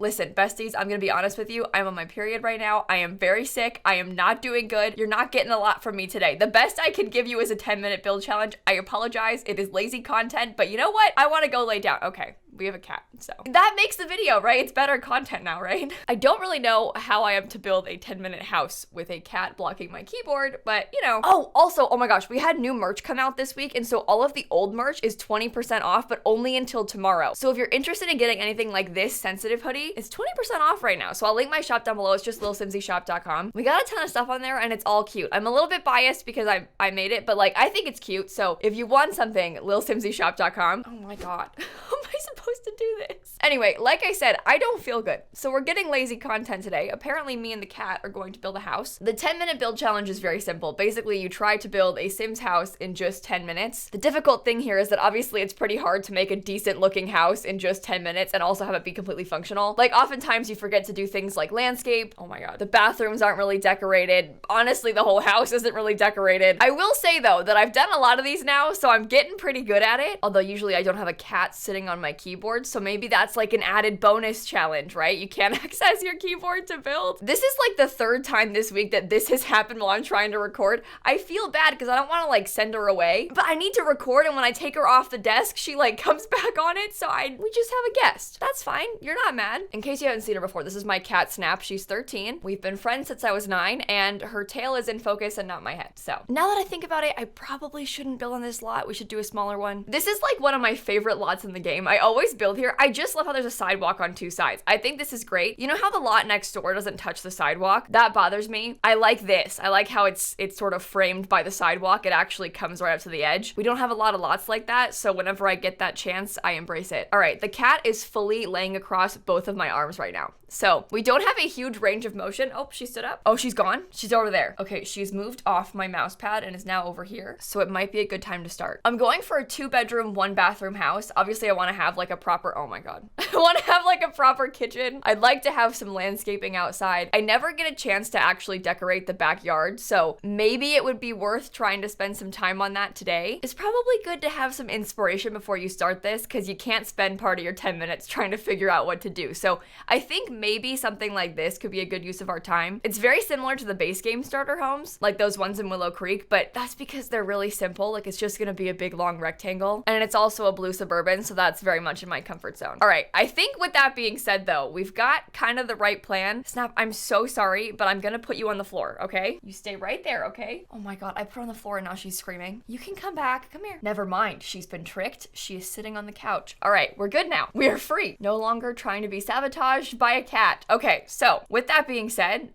Listen, besties, I'm gonna be honest with you. I'm on my period right now. I am very sick. I am not doing good. You're not getting a lot from me today. The best I can give you is a 10-minute build challenge. I apologize. It is lazy content, but you know what? I want to go lay down. Okay. We have a cat, so that makes the video, right? It's better content now, right? I don't really know how I am to build a 10-minute house with a cat blocking my keyboard, but you know. Oh, also, oh my gosh, we had new merch come out this week, and so all of the old merch is 20% off, but only until tomorrow. So if you're interested in getting anything like this sensitive hoodie, it's 20% off right now. So I'll link my shop down below. It's just lilsimsieshop.com. We got a ton of stuff on there, and it's all cute. I'm a little bit biased because I made it, but like I think it's cute. So if you want something, lilsimsieshop.com. Oh my god. How am I supposed to do this? Anyway, like I said, I don't feel good. So we're getting lazy content today. Apparently me and the cat are going to build a house. The 10-minute build challenge is very simple. Basically, you try to build a Sims house in just 10 minutes. The difficult thing here is that obviously it's pretty hard to make a decent looking house in just 10 minutes and also have it be completely functional. Like oftentimes you forget to do things like landscape. Oh my god. The bathrooms aren't really decorated. Honestly, the whole house isn't really decorated. I will say though that I've done a lot of these now, so I'm getting pretty good at it. Although usually I don't have a cat sitting on my keyboard, so maybe that's like an added bonus challenge, right? You can't access your keyboard to build. This is like the third time this week that this has happened while I'm trying to record. I feel bad because I don't want to like send her away, but I need to record, and when I take her off the desk, she like comes back on it, so we just have a guest. That's fine. You're not mad. In case you haven't seen her before, this is my cat Snap. She's 13. We've been friends since I was 9, and her tail is in focus and not my head. So now that I think about it, I probably shouldn't build on this lot. We should do a smaller one. This is like one of my favorite lots in the game. I always build here. I just love how there's a sidewalk on 2 sides. I think this is great. You know how the lot next door doesn't touch the sidewalk? That bothers me. I like this. I like how it's sort of framed by the sidewalk. It actually comes right up to the edge. We don't have a lot of lots like that, so whenever I get that chance, I embrace it. All right, the cat is fully laying across both of my arms right now. So we don't have a huge range of motion. Oh, she stood up. Oh, she's gone. She's over there. Okay, she's moved off my mouse pad and is now over here. So it might be a good time to start. I'm going for a 2-bedroom, 1-bathroom house. Obviously, I want to have like a proper, oh my god. I want to have like a proper kitchen. I'd like to have some landscaping outside. I never get a chance to actually decorate the backyard, so maybe it would be worth trying to spend some time on that today. It's probably good to have some inspiration before you start this because you can't spend part of your 10 minutes trying to figure out what to do. So I think maybe something like this could be a good use of our time. It's very similar to the base game starter homes, like those ones in Willow Creek, but that's because they're really simple. Like it's just gonna be a big long rectangle, and it's also a blue suburban, so that's very much in my comfort zone. All right, I think with that being said though, we've got kind of the right plan. Snap, I'm so sorry, but I'm gonna put you on the floor, okay? You stay right there, okay? Oh my god, I put her on the floor and now she's screaming. You can come back, come here. Never mind, she's been tricked. She is sitting on the couch. All right, we're good now. We are free. No longer trying to be sabotaged by a cat. Okay, so with that being said,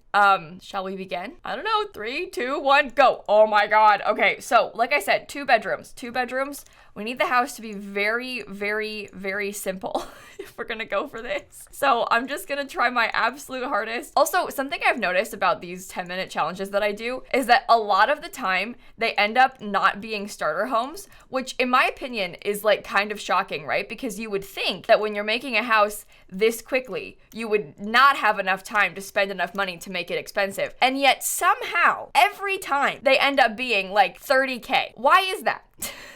shall we begin? I don't know, 3, 2, 1, go. Oh my god. Okay, so like I said, 2 bedrooms. We need the house to be very, very, very simple if we're gonna go for this. So I'm just gonna try my absolute hardest. Also, something I've noticed about these 10-minute challenges that I do is that a lot of the time they end up not being starter homes, which in my opinion is like kind of shocking, right? Because you would think that when you're making a house this quickly, you would not have enough time to spend enough money to make it expensive. And yet somehow, every time they end up being like 30K. Why is that?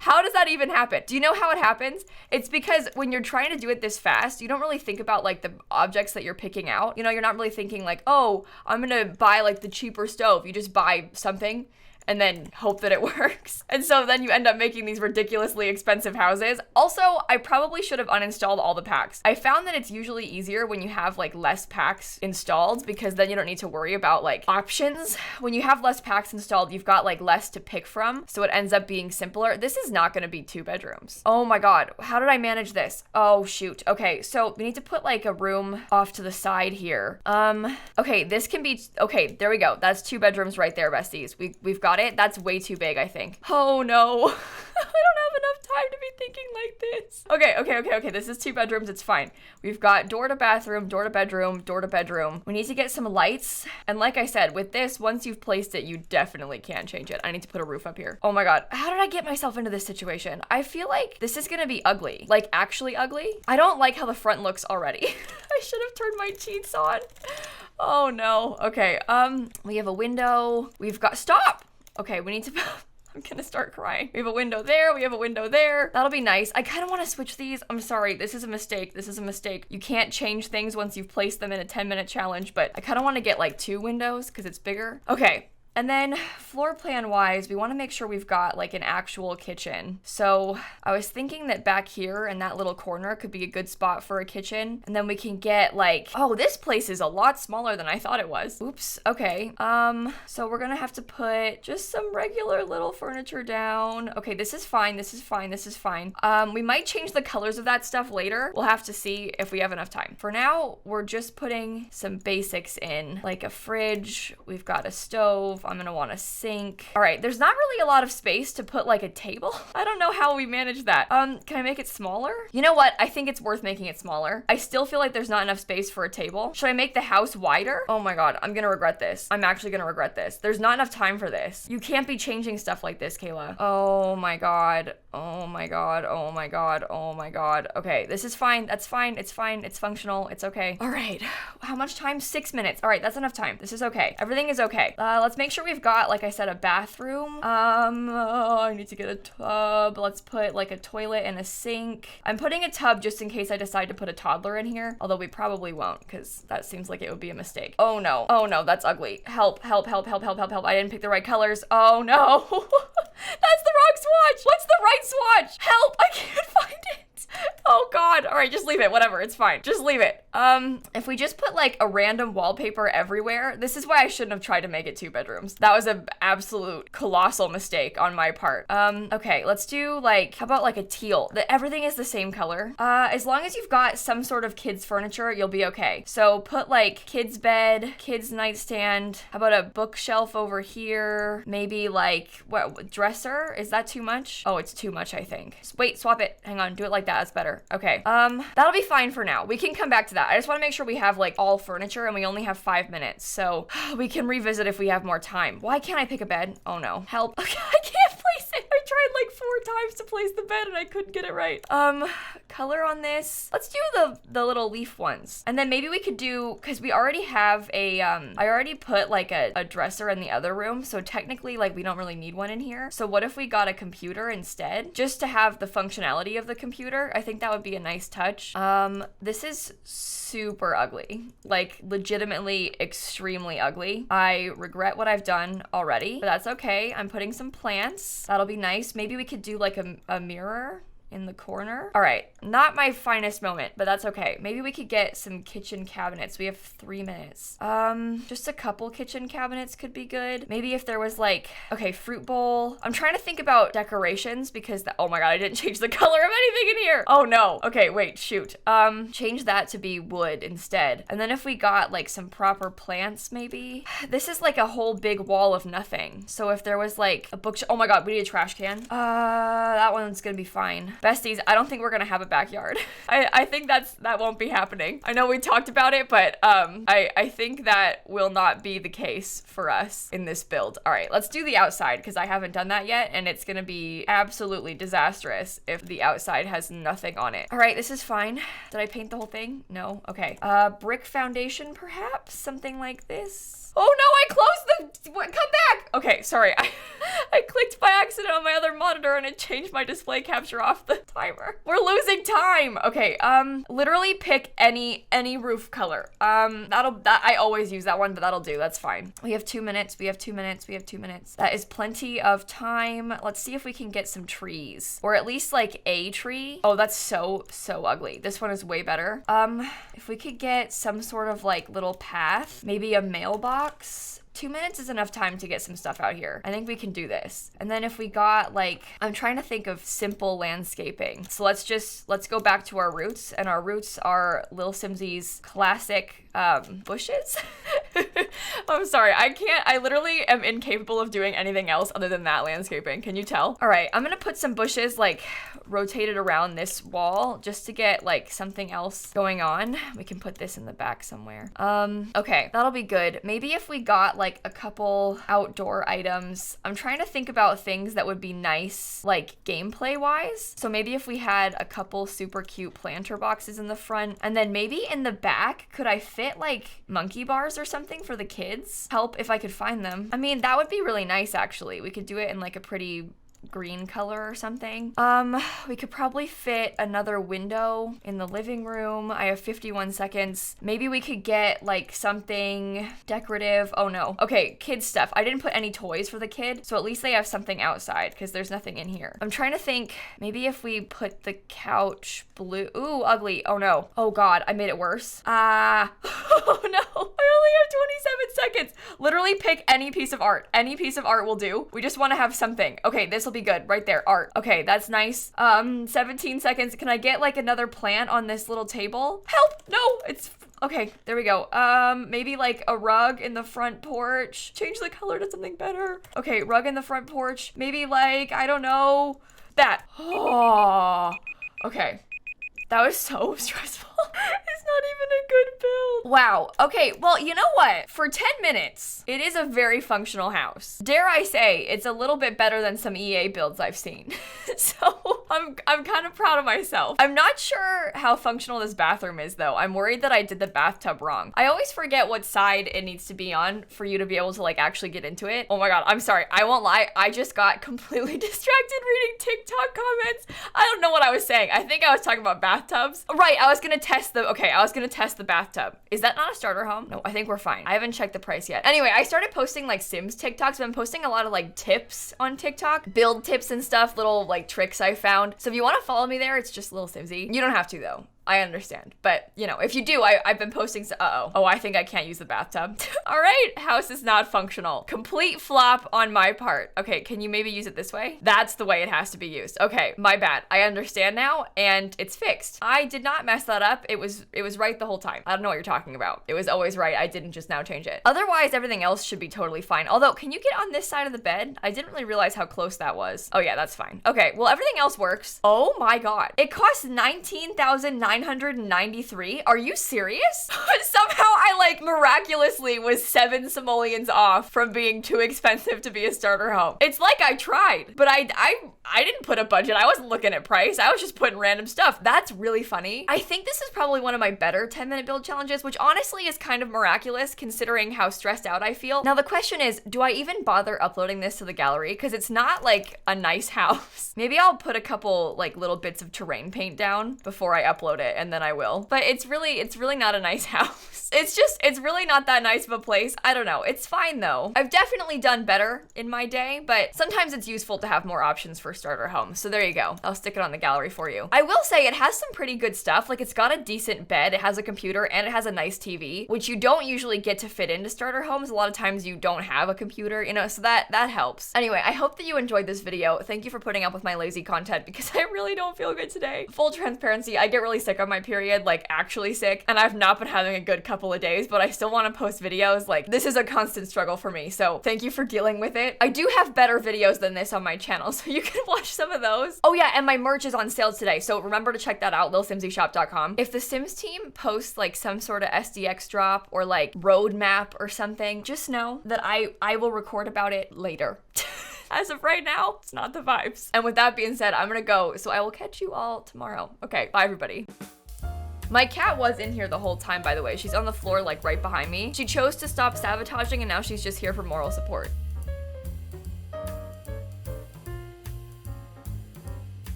How does that even happen? Do you know how it happens? It's because when you're trying to do it this fast, you don't really think about like the objects that you're picking out. You know, you're not really thinking like, oh, I'm gonna buy like the cheaper stove. You just buy something and then hope that it works. And so then you end up making these ridiculously expensive houses. Also, I probably should have uninstalled all the packs. I found that it's usually easier when you have like less packs installed because then you don't need to worry about like options. When you have less packs installed, you've got like less to pick from, so it ends up being simpler. This is not gonna be 2 bedrooms. Oh my god, how did I manage this? Oh shoot, okay, so we need to put like a room off to the side here. Okay, this can be, okay, there we go. That's 2 bedrooms right there, besties. We've got it. That's way too big, I think. Oh no. I don't have enough time to be thinking like this. Okay. This is 2 bedrooms. It's fine. We've got door to bathroom, door to bedroom, door to bedroom. We need to get some lights. And like I said, with this, once you've placed it, you definitely can change it. I need to put a roof up here. Oh my god. How did I get myself into this situation? I feel like this is gonna be ugly. Like actually ugly. I don't like how the front looks already. I should have turned my cheats on. Oh no. Okay. We have a window. We've got, stop! Okay, we need to, I'm I'm gonna start crying. We have a window there. We have a window there. That'll be nice. I kind of want to switch these. I'm sorry. This is a mistake. This is a mistake. You can't change things once you've placed them in a 10-minute challenge, but I kind of want to get like 2 windows because it's bigger. Okay. And then floor plan wise, we want to make sure we've got like an actual kitchen. So I was thinking that back here in that little corner could be a good spot for a kitchen. And then we can get like, oh, this place is a lot smaller than I thought it was. Oops. Okay. So we're going to have to put just some regular little furniture down. Okay. This is fine. This is fine. This is fine. We might change the colors of that stuff later. We'll have to see if we have enough time. For now, we're just putting some basics in, like a fridge. We've got a stove. I'm gonna want a sink. All right, there's not really a lot of space to put like a table. I don't know how we manage that. Can I make it smaller? You know what? I think it's worth making it smaller. I still feel like there's not enough space for a table. Should I make the house wider? Oh my God, I'm gonna regret this. I'm actually gonna regret this. There's not enough time for this. You can't be changing stuff like this, Kayla. Oh my God. Oh my God. Oh my God. Oh my God. Okay, this is fine. That's fine. It's fine. It's functional. It's okay. All right. How much time? 6 minutes. All right, that's enough time. This is okay. Everything is okay. Let's make sure we've got, like I said, a bathroom. I need to get a tub. Let's put like a toilet and a sink. I'm putting a tub just in case I decide to put a toddler in here, although we probably won't because that seems like it would be a mistake. Oh no. Oh no, that's ugly. Help, help, help, help, help, help, help. I didn't pick the right colors. Oh no. That's the wrong swatch. What's the right swatch? Help, I can't find it. Oh God. All right, just leave it. Whatever. It's fine. Just leave it. If we just put like a random wallpaper everywhere, this is why I shouldn't have tried to make it 2 bedrooms. That was an absolute colossal mistake on my part. Okay, let's do like, how about like a teal? Everything is the same color. As long as you've got some sort of kids furniture, you'll be okay. So put like kids bed, kids nightstand. How about a bookshelf over here? Maybe like, what, dresser? Is that too much? Oh, it's too much, I think. Wait, swap it. Hang on, do it like that. That's better. Okay. That'll be fine for now. We can come back to that. I just want to make sure we have like all furniture and we only have 5 minutes. So we can revisit if we have more time. Why can't I pick a bed? Oh no. Help. Okay, I can't place it. I tried like 4 times to place the bed and I couldn't get it right. Color on this. Let's do the little leaf ones. And then maybe we could do, because we already have a, I already put like a dresser in the other room. So technically like we don't really need one in here. So what if we got a computer instead? Just to have the functionality of the computer. I think that would be a nice touch. This is super ugly, like legitimately extremely ugly. I regret what I've done already, but that's okay. I'm putting some plants. That'll be nice. Maybe we could do like a mirror in the corner. All right, not my finest moment, but that's okay. Maybe we could get some kitchen cabinets. We have 3 minutes. Just a couple kitchen cabinets could be good. Maybe if there was like, okay, fruit bowl. I'm trying to think about decorations because oh my God, I didn't change the color of anything in here. Oh no. Okay, wait, shoot. Change that to be wood instead. And then if we got like some proper plants, maybe. This is like a whole big wall of nothing. So if there was like a bookshelf, oh my God, we need a trash can. That one's gonna be fine. Besties, I don't think we're gonna have a backyard. I think that won't be happening. I know we talked about it, but I think that will not be the case for us in this build. All right, let's do the outside because I haven't done that yet and it's gonna be absolutely disastrous if the outside has nothing on it. All right, this is fine. Did I paint the whole thing? No, okay. Brick foundation perhaps, something like this. Oh no, I closed the, come back. Okay, sorry. I clicked by accident on my other monitor and it changed my display capture off the timer. We're losing time. Okay, literally pick any roof color. I always use that one, but that'll do. That's fine. We have 2 minutes. We have 2 minutes. We have 2 minutes. That is plenty of time. Let's see if we can get some trees or at least like a tree. Oh, that's so ugly. This one is way better. If we could get some sort of like little path, maybe a mailbox. 2 minutes is enough time to get some stuff out here. I think we can do this. And then if we got like, I'm trying to think of simple landscaping. So let's go back to our roots, and our roots are lilsimsie's classic bushes. I'm sorry, I literally am incapable of doing anything else other than that landscaping. Can you tell? All right, I'm gonna put some bushes like rotated around this wall just to get like something else going on. We can put this in the back somewhere. Okay, that'll be good. Maybe if we got like a couple outdoor items. I'm trying to think about things that would be nice, like gameplay wise. So maybe if we had a couple super cute planter boxes in the front, and then maybe in the back, could I fit like monkey bars or something for the kids. Help if I could find them. I mean, that would be really nice, actually. We could do it in like a pretty green color or something. We could probably fit another window in the living room. I have 51 seconds. Maybe we could get like something decorative. Oh no. Okay, kid stuff. I didn't put any toys for the kid, so at least they have something outside because there's nothing in here. I'm trying to think, maybe if we put the couch blue. Ooh, ugly. Oh no. Oh God, I made it worse. Oh no. I only have 27 seconds. Literally pick any piece of art. Any piece of art will do. We just want to have something. Okay, this will be good. Right there, art. Okay, that's nice. 17 seconds. Can I get like another plant on this little table? Help! No, it's okay. There we go. Maybe like a rug in the front porch. Change the color to something better. Okay, rug in the front porch. Maybe like, I don't know, that. Oh, okay. That was so stressful. It's not even a good build. Wow. Okay, well, you know what? For 10 minutes, it is a very functional house. Dare I say, it's a little bit better than some EA builds I've seen. So I'm kind of proud of myself. I'm not sure how functional this bathroom is though. I'm worried that I did the bathtub wrong. I always forget what side it needs to be on for you to be able to like actually get into it. Oh my God, I'm sorry. I won't lie. I just got completely distracted reading TikTok comments. I don't know what I was saying. I think I was talking about bathtubs. Right, I was gonna test the bathtub. Is that not a starter home? No, I think we're fine. I haven't checked the price yet. Anyway, I started posting like Sims TikToks. I've been posting a lot of like tips on TikTok, build tips and stuff, little like tricks I found. So if you want to follow me there, it's just lilsimsie. You don't have to though. I understand. But, you know, if you do, I've been posting, uh-oh. Oh, I think I can't use the bathtub. All right, house is not functional. Complete flop on my part. Okay, can you maybe use it this way? That's the way it has to be used. Okay, my bad. I understand now, and it's fixed. I did not mess that up. It was right the whole time. I don't know what you're talking about. It was always right. I didn't just now change it. Otherwise, everything else should be totally fine. Although, can you get on this side of the bed? I didn't really realize how close that was. Oh yeah, that's fine. Okay, well, everything else works. Oh my God. It costs $19,993. Are you serious? Somehow I like miraculously was 7 simoleons off from being too expensive to be a starter home. It's like I tried, but I didn't put a budget. I wasn't looking at price. I was just putting random stuff. That's really funny. I think this is probably one of my better 10-minute build challenges, which honestly is kind of miraculous considering how stressed out I feel. Now the question is, do I even bother uploading this to the gallery? Because it's not like a nice house. Maybe I'll put a couple like little bits of terrain paint down before I upload it, and then I will. But it's really not a nice house. It's really not that nice of a place. I don't know. It's fine though. I've definitely done better in my day, but sometimes it's useful to have more options for starter homes. So there you go. I'll stick it on the gallery for you. I will say it has some pretty good stuff. Like it's got a decent bed, it has a computer, and it has a nice TV, which you don't usually get to fit into starter homes. A lot of times you don't have a computer, you know, so that helps. Anyway, I hope that you enjoyed this video. Thank you for putting up with my lazy content because I really don't feel good today. Full transparency, I get really sick on my period, like actually sick, and I've not been having a good couple of days, but I still want to post videos. Like this is a constant struggle for me, so thank you for dealing with it. I do have better videos than this on my channel, so you can watch some of those. Oh yeah, and my merch is on sale today, so remember to check that out, lilsimsieshop.com. If the Sims team posts like some sort of SDX drop or like roadmap or something, just know that I will record about it later. As of right now, it's not the vibes. And with that being said, I'm gonna go, so I will catch you all tomorrow. Okay, bye everybody. My cat was in here the whole time, by the way. She's on the floor, like right behind me. She chose to stop sabotaging and now she's just here for moral support.